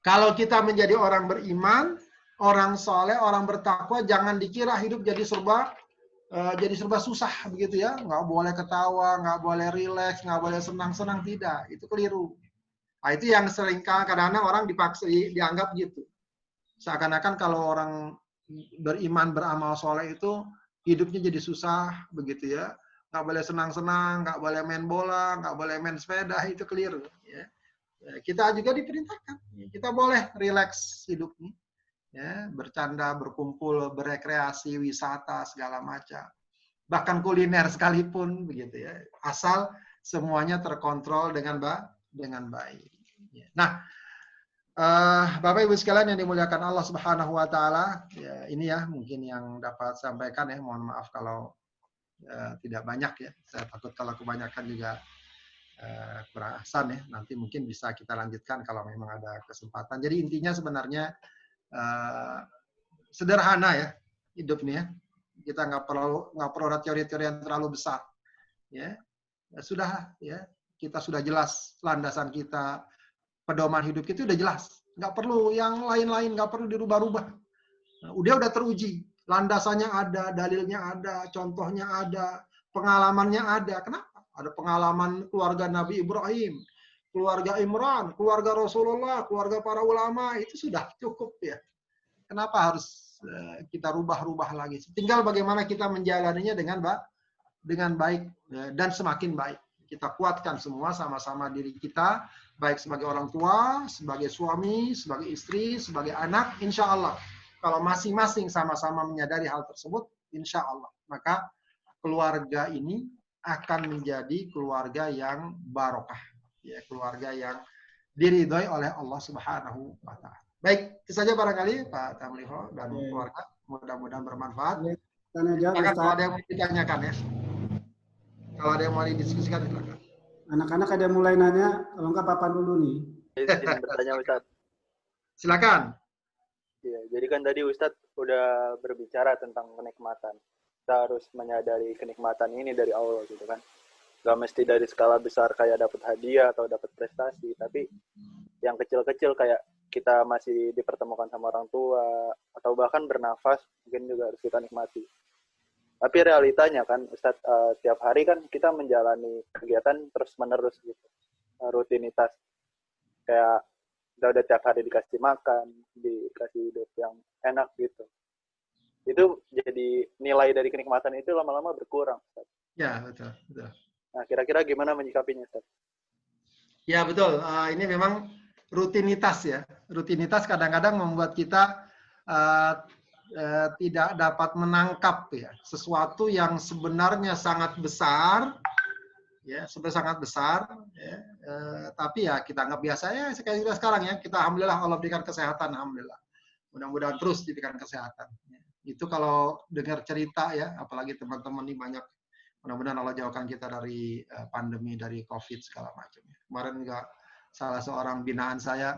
kalau kita menjadi orang beriman, orang soleh, orang bertakwa, jangan dikira hidup jadi serba susah begitu ya. Nggak boleh ketawa, nggak boleh rileks, nggak boleh senang-senang, tidak. Itu keliru. Nah, itu yang sering kadang-kadang orang dipaksa dianggap gitu. Seakan-akan kalau orang beriman, beramal soleh itu hidupnya jadi susah begitu ya. Nggak boleh senang-senang, nggak boleh main bola, nggak boleh main sepeda, itu keliru. Ya. Kita juga diperintahkan, kita boleh rileks hidupnya. Ya, bercanda, berkumpul, berekreasi, wisata, segala macam. Bahkan kuliner sekalipun, begitu ya. Asal semuanya terkontrol dengan baik. Nah, Bapak Ibu sekalian yang dimuliakan Allah Subhanahu Wa Taala, ya, ini ya mungkin yang dapat sampaikan ya. Mohon maaf kalau tidak banyak ya. Saya takut kalau kebanyakan juga kerasan ya. Nanti mungkin bisa kita lanjutkan kalau memang ada kesempatan. Jadi intinya sebenarnya sederhana ya hidup nih ya. Kita nggak perlu teori-teori yang terlalu besar. Ya, sudah ya, kita sudah jelas landasan kita, pedoman hidup kita udah jelas. Nggak perlu yang lain-lain, nggak perlu dirubah-rubah. Nah, udah teruji. Landasannya ada, dalilnya ada, contohnya ada, pengalamannya ada. Kenapa? Ada pengalaman keluarga Nabi Ibrahim, keluarga Imran, keluarga Rasulullah, keluarga para ulama, itu sudah cukup ya. Kenapa harus kita rubah-rubah lagi? Tinggal bagaimana kita menjalaninya dengan baik dan semakin baik. Kita kuatkan semua sama-sama diri kita, baik sebagai orang tua, sebagai suami, sebagai istri, sebagai anak, insya Allah. Kalau masing-masing sama-sama menyadari hal tersebut, insya Allah. Maka keluarga ini akan menjadi keluarga yang barokah. Ya, keluarga yang diridhoi oleh Allah Subhanahu wa Ta'ala. Baik, itu saja barangkali Pak Tamliho dan keluarga. Mudah-mudahan bermanfaat. Silakan kalau ada yang mau ditanyakan ya. Kalau ada yang mau didiskusikan, silakan. Anak-anak ada yang mulai nanya, kalau enggak papan dulu nih. Izin bertanya Ustaz. Silakan. Ya, jadi kan tadi Ustaz udah berbicara tentang kenikmatan. Kita harus menyadari kenikmatan ini dari Allah gitu kan. Gak mesti dari skala besar kayak dapat hadiah atau dapat prestasi, tapi yang kecil-kecil kayak kita masih dipertemukan sama orang tua atau bahkan bernafas mungkin juga harus kita nikmati. Tapi realitanya kan Ustadz, tiap hari kan kita menjalani kegiatan terus-menerus gitu. Rutinitas. Kayak kita udah tiap hari dikasih makan, dikasih hidup yang enak gitu. Itu jadi nilai dari kenikmatan itu lama-lama berkurang, Ustadz. Ya, betul. Nah, kira-kira gimana menyikapinya, Ustadz? Ya, betul. Ini memang rutinitas ya. Rutinitas kadang-kadang membuat kita tidak dapat menangkap ya sesuatu yang sebenarnya sangat besar ya, sangat besar ya, tapi ya kita anggap biasa ya kayak sekarang ya. Kita alhamdulillah Allah berikan kesehatan, alhamdulillah, mudah-mudahan terus diberikan kesehatan ya. Itu kalau dengar cerita ya, apalagi teman-teman ini banyak, mudah-mudahan Allah jauhkan kita dari pandemi, dari COVID segala macam ya. Kemarin juga salah seorang binaan saya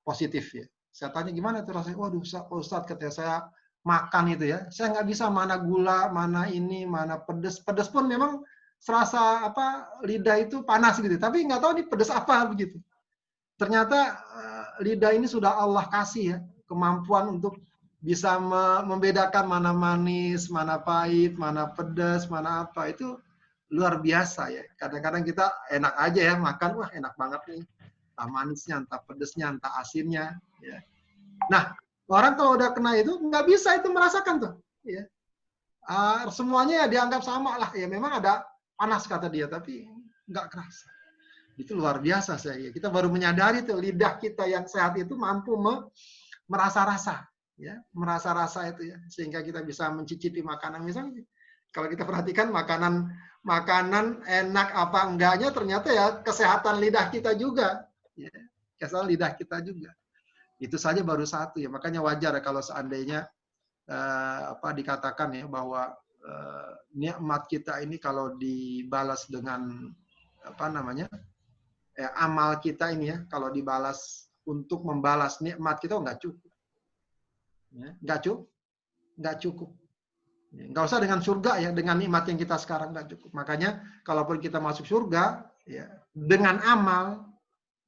positif ya. Saya tanya gimana tuh rasanya? Waduh, Ustadz, katanya saya makan itu ya, saya nggak bisa mana gula, mana ini, mana pedes. Pedes pun memang serasa lidah itu panas gitu. Tapi nggak tahu nih pedes apa begitu. Ternyata lidah ini sudah Allah kasih ya kemampuan untuk bisa membedakan mana manis, mana pahit, mana pedes, mana apa. Itu luar biasa ya. Kadang-kadang kita enak aja ya makan, wah enak banget nih. Entah manisnya, entah pedesnya, entah asinnya. Ya. Nah, orang kalau udah kena itu nggak bisa itu merasakan tuh. Ya. Semuanya ya dianggap sama lah. Ya memang ada panas kata dia, tapi nggak kerasa. Itu luar biasa saya. Kita baru menyadari tuh lidah kita yang sehat itu mampu merasa rasa, ya, merasa rasa itu ya, sehingga kita bisa mencicipi makanan. Misalnya kalau kita perhatikan makanan enak apa enggaknya ternyata ya kesehatan lidah kita juga. Ya, kesehatan lidah kita juga. Itu saja baru satu ya. Makanya wajar kalau seandainya dikatakan ya bahwa nikmat kita ini kalau dibalas dengan amal kita ini ya, kalau dibalas untuk membalas nikmat kita nggak cukup. Ya, nggak cukup. Nggak usah dengan surga ya, dengan nikmat yang kita sekarang nggak cukup. Makanya kalaupun kita masuk surga ya, dengan amal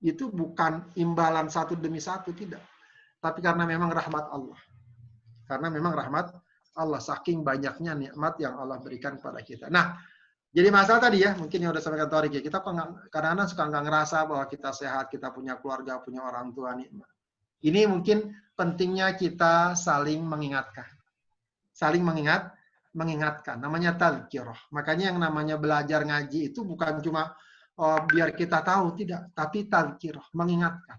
itu bukan imbalan satu demi satu, tidak. Tapi karena memang rahmat Allah. Karena memang rahmat Allah, saking banyaknya nikmat yang Allah berikan kepada kita. Nah, jadi masalah tadi ya, mungkin yang udah sampaikan Thoriq ya, kita kadang-kadang suka nggak ngerasa bahwa kita sehat, kita punya keluarga, punya orang tua, nikmat. Ini mungkin pentingnya kita saling mengingatkan. Saling mengingatkan. Namanya tadzkirah. Makanya yang namanya belajar ngaji itu bukan cuma biar kita tahu, tidak, tapi tadzkirah, mengingatkan.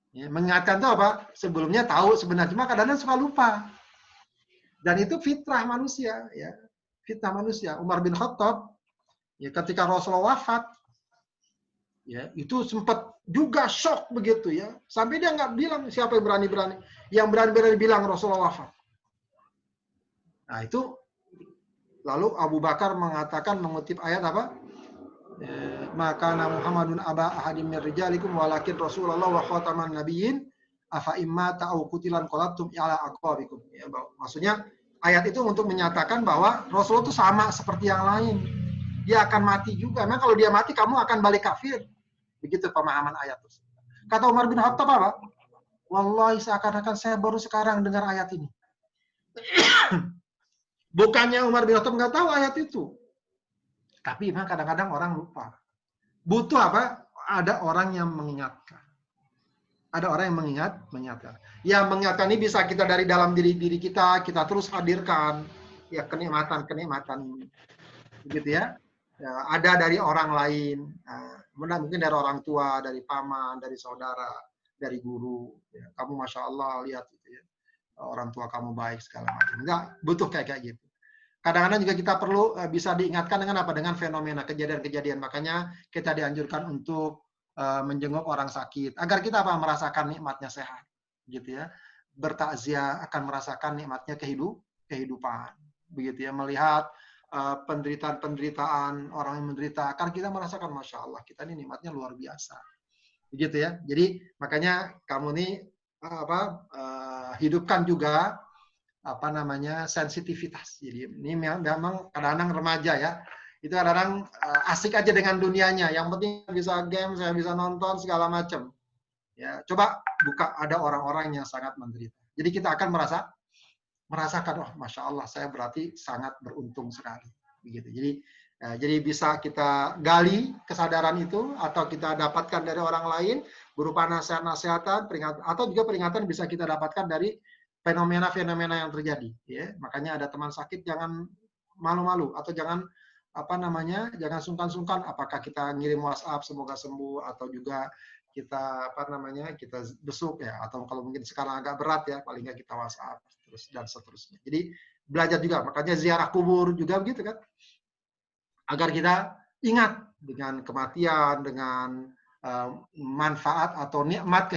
Ya, mengingatkan itu apa? Sebelumnya tahu sebenarnya, cuma kadang-kadang suka lupa. Dan itu fitrah manusia, ya. Fitrah manusia. Umar bin Khattab, ya, ketika Rasulullah wafat, ya, itu sempat juga shock begitu ya. Sampai dia nggak bilang siapa yang berani-berani. Yang berani-berani bilang Rasulullah wafat. Nah, itu lalu Abu Bakar mengatakan, mengutip ayat apa? Maka Muhammadun aba ahadim min rijalikum walakin Rasulullah wa khataman nabiyyin afa imma ta'u qutilan qalabtum ala aqabikum. Ya, maksudnya ayat itu untuk menyatakan bahwa Rasulullah itu sama seperti yang lain. Dia akan mati juga. Memang kalau dia mati kamu akan balik kafir. Begitu pemahaman ayat itu. Kata Umar bin Khattab apa? Wallahi seakan-akan saya baru sekarang dengar ayat ini. Bukannya Umar bin Khattab nggak tahu ayat itu. Tapi memang kadang-kadang orang lupa. Butuh apa? Ada orang yang mengingatkan. Ada orang yang mengingatkan. Yang mengingatkan ini bisa kita dari dalam diri kita terus hadirkan ya kenikmatan ini. Begitu ya. Ya, ada dari orang lain, mungkin dari orang tua, dari paman, dari saudara, dari guru. Ya, kamu masya Allah lihat itu ya, orang tua kamu baik segala macam. Enggak butuh kayak gitu. Kadang-kadang juga kita perlu bisa diingatkan dengan apa? Dengan fenomena kejadian-kejadian. Makanya kita dianjurkan untuk menjenguk orang sakit agar kita apa? Merasakan nikmatnya sehat, gitu ya. Bertakziah akan merasakan nikmatnya kehidupan, begitu ya. Melihat penderitaan orang yang menderita, akan kita merasakan masya Allah kita ini nikmatnya luar biasa, begitu ya. Jadi makanya kamu nih hidupkan juga apa namanya sensitivitas. Jadi ini memang kadang-kadang remaja ya, itu kadang-kadang asik aja dengan dunianya. Yang penting bisa game, saya bisa nonton segala macam. Ya, coba buka, ada orang-orang yang sangat menderita. Jadi kita akan merasakan, oh masya Allah, saya berarti sangat beruntung sekali. Begitu. Jadi bisa kita gali kesadaran itu, atau kita dapatkan dari orang lain berupa nasihat-nasihatan, peringatan, atau juga peringatan bisa kita dapatkan dari fenomena-fenomena yang terjadi. Ya, makanya ada teman sakit jangan malu-malu atau jangan jangan sungkan-sungkan. Apakah kita ngirim WhatsApp semoga sembuh, atau juga kita kita besuk ya, atau kalau mungkin sekarang agak berat ya, paling nggak kita WhatsApp terus dan seterusnya. Jadi belajar juga, makanya ziarah kubur juga begitu kan, agar kita ingat dengan kematian, dengan manfaat atau nikmat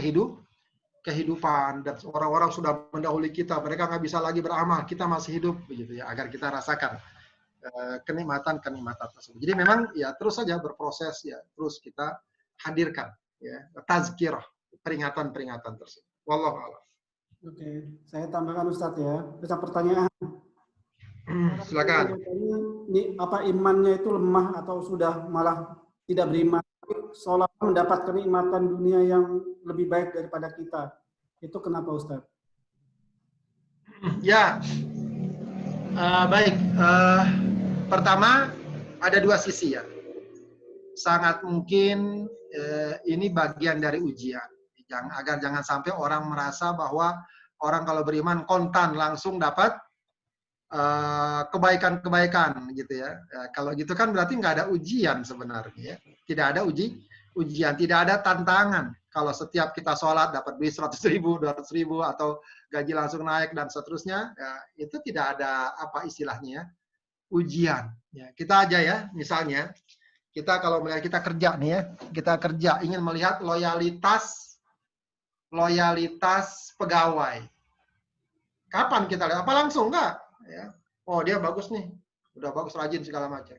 kehidupan, dan orang-orang sudah mendahului kita, mereka nggak bisa lagi beramal, kita masih hidup begitu ya, agar kita rasakan kenikmatan tersebut. Jadi memang ya terus saja berproses ya, terus kita hadirkan ya tazkirah, peringatan-peringatan tersebut. Wallahu a'lam. Oke, saya tambahkan Ustadz ya. Ada pertanyaan. Silakan. Ini apa imannya itu lemah atau sudah malah tidak beriman, seolah mendapat kenikmatan dunia yang lebih baik daripada kita. Itu kenapa Ustadz? Ya, baik. Pertama, ada dua sisi ya. Sangat mungkin ini bagian dari ujian. Agar jangan sampai orang merasa bahwa orang kalau beriman kontan langsung dapat kebaikan-kebaikan gitu ya. Kalau gitu kan berarti nggak ada ujian sebenarnya. Tidak ada ujian, tidak ada tantangan. Kalau setiap kita sholat dapat duit 100.000, 200.000, atau gaji langsung naik dan seterusnya, ya, itu tidak ada apa istilahnya ujian. Ya, kita aja ya, misalnya kita kalau melihat kita kerja nih ya, kita kerja ingin melihat loyalitas pegawai. Kapan kita lihat? Apa langsung enggak? Ya. Oh dia bagus nih, udah bagus, rajin segala macam.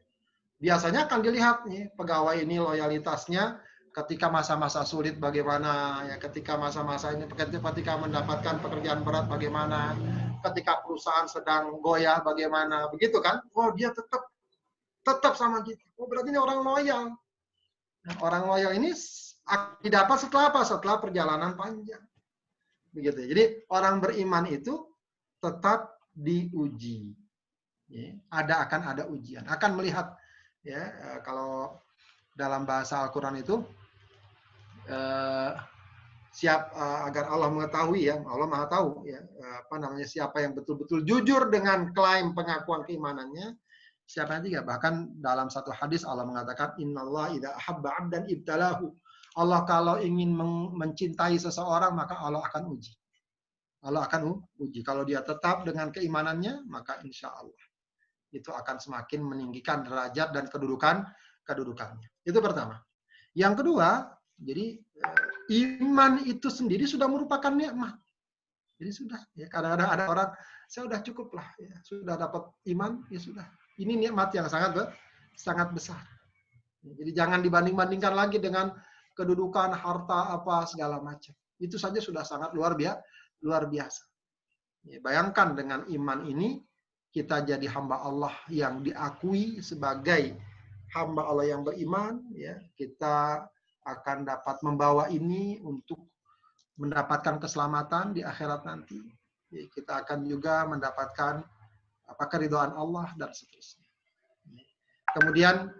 Biasanya akan dilihat nih pegawai ini loyalitasnya ketika masa-masa sulit bagaimana, ya ketika masa-masa ini ketika mendapatkan pekerjaan berat bagaimana, ketika perusahaan sedang goyah bagaimana, begitu kan? Oh dia tetap sama kita. Oh berarti ini orang loyal. Nah, orang loyal ini didapat setelah apa? Setelah perjalanan panjang. Begitu. Jadi orang beriman itu tetap diuji. Ya, akan ada ujian. Akan melihat ya kalau dalam bahasa Al-Qur'an itu agar Allah mengetahui ya, Allah Maha tahu ya, siapa yang betul-betul jujur dengan klaim pengakuan keimanannya, siapa yang tidak. Bahkan dalam satu hadis Allah mengatakan innallaha idza ahabba 'abdan ibtalahu. Allah kalau ingin mencintai seseorang maka Allah akan uji. Allah akan uji. Kalau dia tetap dengan keimanannya, maka insya Allah itu akan semakin meninggikan derajat dan kedudukannya. Itu pertama. Yang kedua, jadi iman itu sendiri sudah merupakan nikmat. Jadi sudah. Ya, kadang-kadang ada orang, saya sudah cukup lah, ya, sudah dapat iman, ya sudah. Ini nikmat yang sangat besar. Jadi jangan dibanding-bandingkan lagi dengan kedudukan, harta, apa segala macam. Itu saja sudah sangat luar biasa. Ya, bayangkan dengan iman ini kita jadi hamba Allah yang diakui sebagai hamba Allah yang beriman. Ya, kita akan dapat membawa ini untuk mendapatkan keselamatan di akhirat nanti. Ya, kita akan juga mendapatkan keridhaan Allah dan seterusnya. Kemudian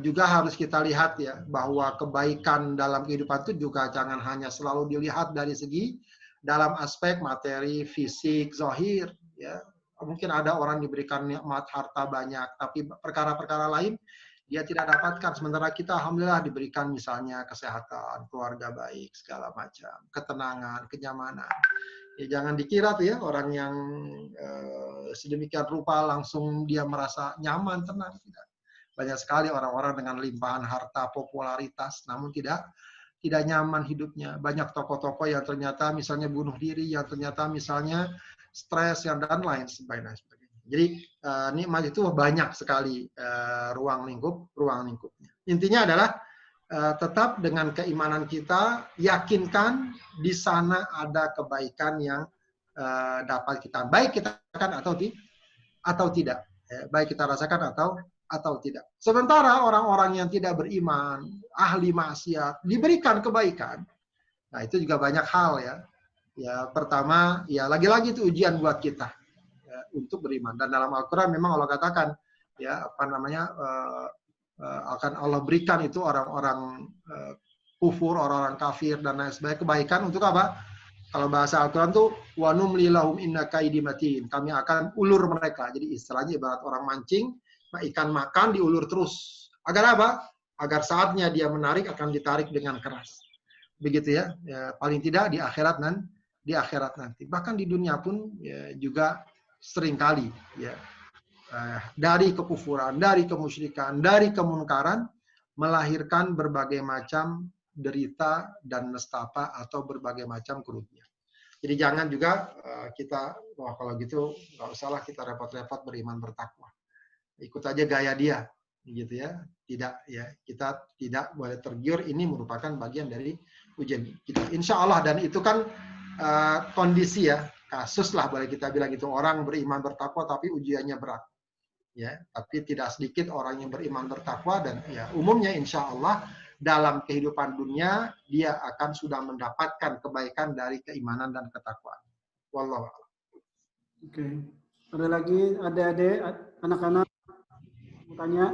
juga harus kita lihat ya, bahwa kebaikan dalam kehidupan itu juga jangan hanya selalu dilihat dari segi dalam aspek materi, fisik, zahir. Ya. Mungkin ada orang diberikan nikmat harta banyak, tapi perkara-perkara lain dia tidak dapatkan. Sementara kita alhamdulillah diberikan misalnya kesehatan, keluarga baik, segala macam, ketenangan, kenyamanan. Ya, jangan dikira tuh ya orang yang sedemikian rupa langsung dia merasa nyaman, tenang. Tidak. Banyak sekali orang-orang dengan limpahan harta, popularitas, namun tidak nyaman hidupnya. Banyak tokoh-tokoh yang ternyata misalnya bunuh diri, yang ternyata misalnya stres, yang dan lain sebagainya. Jadi nikmat itu banyak sekali ruang lingkupnya. Intinya adalah tetap dengan keimanan kita, yakinkan di sana ada kebaikan yang dapat kita baik kita rasakan atau tidak. Baik kita rasakan atau tidak. Sementara orang-orang yang tidak beriman, ahli maksiat, diberikan kebaikan. Nah, itu juga banyak hal ya. Ya, pertama, ya lagi-lagi itu ujian buat kita ya, untuk beriman. Dan dalam Al-Qur'an memang Allah katakan ya, akan Allah berikan itu orang-orang kufur, orang-orang kafir dan lain sebagainya kebaikan untuk apa? Kalau bahasa Al-Quran tuh wa numli lahum inna kaidi matin. Kami akan ulur mereka. Jadi istilahnya ibarat orang mancing, ikan makan diulur terus. Agar apa? Agar saatnya dia menarik akan ditarik dengan keras. Begitu ya. Ya paling tidak di akhirat nanti. Bahkan di dunia pun ya, juga seringkali ya dari kekufuran, dari kemusyrikan, dari kemunkaran melahirkan berbagai macam derita dan nestapa atau berbagai macam kerugian. Jadi jangan juga kita, wah kalau gitu nggak usahlah kita repot-repot beriman bertakwa. Ikut aja gaya dia, gitu ya. Tidak ya, kita tidak boleh tergiur. Ini merupakan bagian dari ujian kita. Insya Allah, dan itu kan kondisi ya, kasus lah boleh kita bilang itu, orang beriman bertakwa tapi ujiannya berat. Ya, tapi tidak sedikit orang yang beriman bertakwa dan ya umumnya insya Allah dalam kehidupan dunia dia akan sudah mendapatkan kebaikan dari keimanan dan ketakwaan. Wallahu a'lam. Oke. Ada lagi adik-adik, anak-anak mau tanya?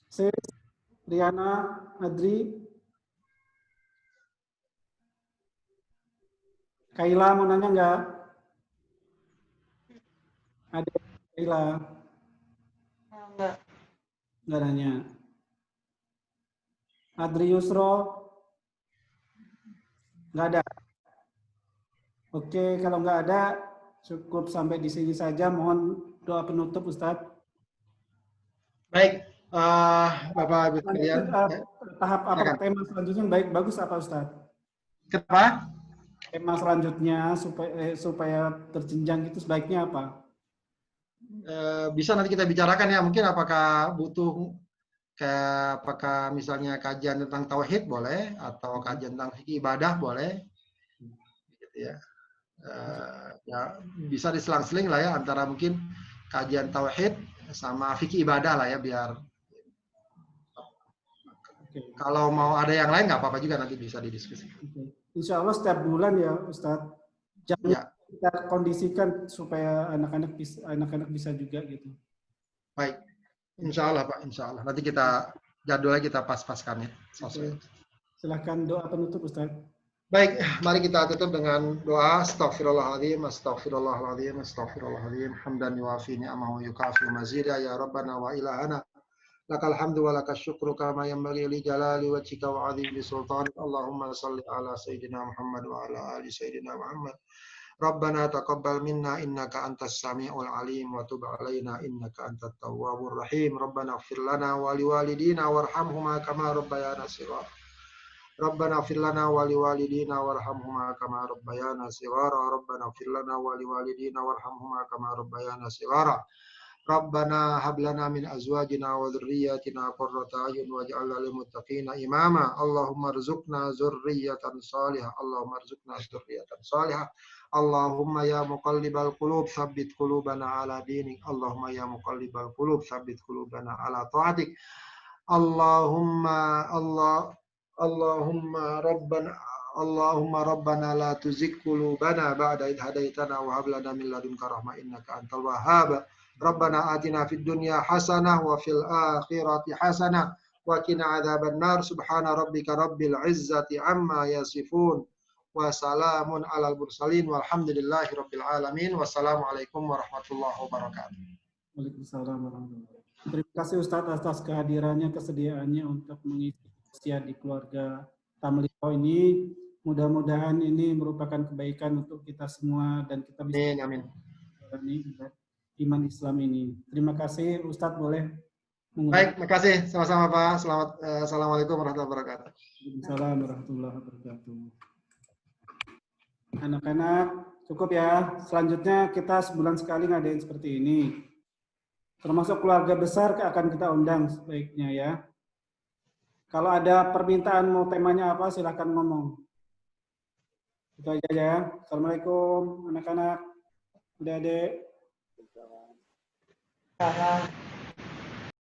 Sis, Riana, Adri, Kaila mau nanya nggak? Ada Kaila? Nggak nanya. Adri Yusro? Nggak ada. Oke, kalau nggak ada, cukup sampai di sini saja. Mohon doa penutup, Ustadz. Baik, Bapak Ibu sekalian. Tahap apa tema selanjutnya? Baik, bagus apa Ustadz? Kenapa? Tema selanjutnya supaya terjenjang itu sebaiknya apa? Bisa nanti kita bicarakan ya. Mungkin apakah butuh apakah misalnya kajian tentang tauhid boleh, atau kajian tentang fikih ibadah boleh, gitu ya. Ya bisa diselang-seling lah ya antara mungkin kajian tauhid sama fikih ibadah lah ya, biar kalau mau ada yang lain nggak apa-apa juga, nanti bisa didiskusikan. Insya Allah setiap bulan ya Ustadz. Jangan ya. Kita kondisikan supaya anak-anak bisa juga gitu. Baik, insya Allah Pak, insya Allah. Nanti kita jadwalnya kita pas-paskan ya. Silahkan doa penutup Ustadz. Baik, mari kita tutup dengan doa. Astaghfirullahaladzim, astaghfirullahaladzim, astaghfirullahaladzim. Hamdan yuafi ni'amahu yukafi mazida ya Rabbana wa ilahana. Lakal hamdu wa lakal syukru kama yanbaghi li jalali wajhika wa 'azimi sultanik. Allahumma salli ala sayyidina Muhammad wa ala ali sayyidina Muhammad. Rabbana taqabbal minna innaka antas sami'ul alim wa tub 'alaina innaka antat tawwabur rahim. Rabbana ighfir lana wa liwalidina warhamhuma kama rabbayana shighara. Rabbana ighfir lana wa liwalidina warhamhuma kama rabbayana shighara. Rabbana ighfir lana wa liwalidina warhamhuma kama rabbayana shighara. Rabbana hab lana min azwajina wa dhurriyyatina qurrata a'yun waj'alna lil muttaqina imama. Allahumma rzuqna dzurriyyatan shalihah. Allahumma rzuqna dzurriyyatan shalihah. Allahumma ya muqallibal qulub tsabbit qulubana ala dinik. Allahumma ya muqallibal qulub tsabbit qulubana ala ta'atik. Allahumma rabbana la tuzigh qulubana ba'da idh hadaitana wa hab lana min ladunka rahmah innaka antal wahhab. Rabbana atina fid dunya hasanah wa fil akhirati hasanah wa qina adzabannar. Subhana rabbika rabbil izzati amma yasifun. Wa salamun alal mursalin walhamdulillahi rabbil alamin. Wassalamualaikum warahmatullahi wabarakatuh. Waalaikumsalam warahmatullahi wabarakatuh. Terima kasih Ustadz atas kehadirannya, kesediaannya untuk mengisi usia di keluarga Tamliha ini. Mudah-mudahan ini merupakan kebaikan untuk kita semua dan kita bisa Amin. iman Islam ini. Terima kasih Ustadz, boleh Baik, terima kasih. Sama-sama Pak. Assalamualaikum warahmatullahi wabarakatuh. Waalaikumsalam warahmatullahi wabarakatuh. Anak-anak, cukup ya. Selanjutnya kita sebulan sekali ngadain seperti ini. Termasuk keluarga besar akan kita undang sebaiknya ya. Kalau ada permintaan mau temanya apa, silakan ngomong. Itu aja ya. Assalamualaikum anak-anak, adik-adik. Salam.